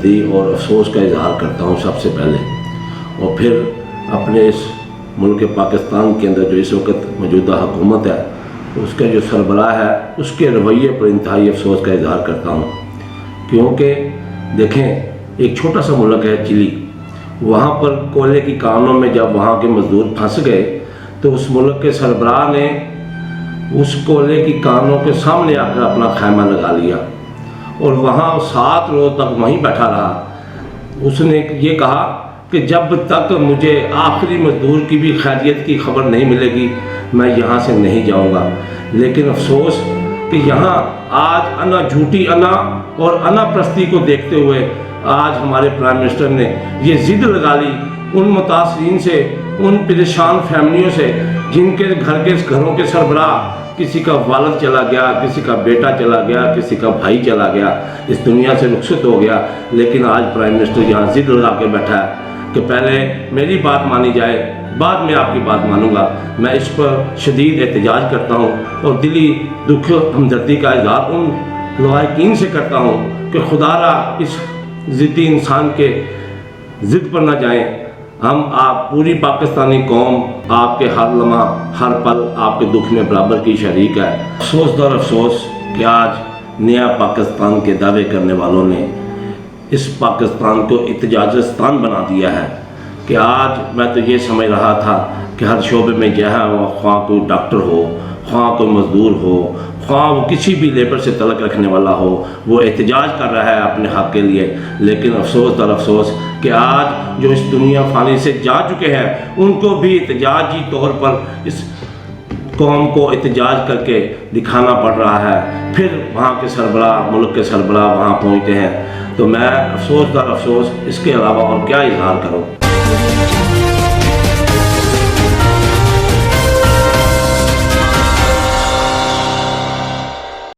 ہمدردی اور افسوس کا اظہار کرتا ہوں سب سے پہلے، اور پھر اپنے اس ملک پاکستان کے اندر جو اس وقت موجودہ حکومت ہے اس کا جو سربراہ ہے اس کے رویے پر انتہائی افسوس کا اظہار کرتا ہوں، کیونکہ دیکھیں ایک چھوٹا سا ملک ہے چلی، وہاں پر کوئلے کی کانوں میں جب وہاں کے مزدور پھنس گئے تو اس ملک کے سربراہ نے اس کوئلے کی کانوں کے سامنے آ کر اپنا خیمہ لگا لیا اور وہاں 7 روز تک وہیں بیٹھا رہا۔ اس نے یہ کہا کہ جب تک مجھے آخری مزدور کی بھی خیریت کی خبر نہیں ملے گی میں یہاں سے نہیں جاؤں گا۔ لیکن افسوس کہ یہاں آج انا جھوٹی انا اور انا پرستی کو دیکھتے ہوئے آج ہمارے پرائم منسٹر نے یہ ضد لگا لی ان متاثرین سے، ان پریشان فیملیوں سے جن کے گھروں کے سربراہ کسی کا والد چلا گیا، کسی کا بیٹا چلا گیا، کسی کا بھائی چلا گیا، اس دنیا سے رخصت ہو گیا، لیکن آج پرائم منسٹر یہاں ضد لگا کے بیٹھا ہے کہ پہلے میری بات مانی جائے بعد میں آپ کی بات مانوں گا۔ میں اس پر شدید احتجاج کرتا ہوں اور دلی دکھ ہمدردی کا اظہار ان لواحقین سے کرتا ہوں کہ خدا را اس ضدی انسان کے ضد پر نہ جائیں۔ ہم آپ پوری پاکستانی قوم آپ کے ہر لمحہ ہر پل آپ کے دکھ میں برابر کی شریک ہے۔ افسوس در افسوس کہ آج نیا پاکستان کے دعوے کرنے والوں نے اس پاکستان کو احتجاجستان بنا دیا ہے کہ آج میں تو یہ سمجھ رہا تھا کہ ہر شعبے میں جو ہے وہ خواہ کوئی ڈاکٹر ہو، خواہ کوئی مزدور ہو، خواہ وہ کسی بھی لیبر سے تعلق رکھنے والا ہو، وہ احتجاج کر رہا ہے اپنے حق کے لیے، لیکن افسوس در افسوس کہ آج جو اس دنیا فانی سے جا چکے ہیں ان کو بھی احتجاجی طور پر اس قوم کو احتجاج کر کے دکھانا پڑ رہا ہے۔ پھر وہاں کے سربراہ، ملک کے سربراہ وہاں پہنچتے ہیں، تو میں افسوس در افسوس اس کے علاوہ اور کیا اظہار کروں۔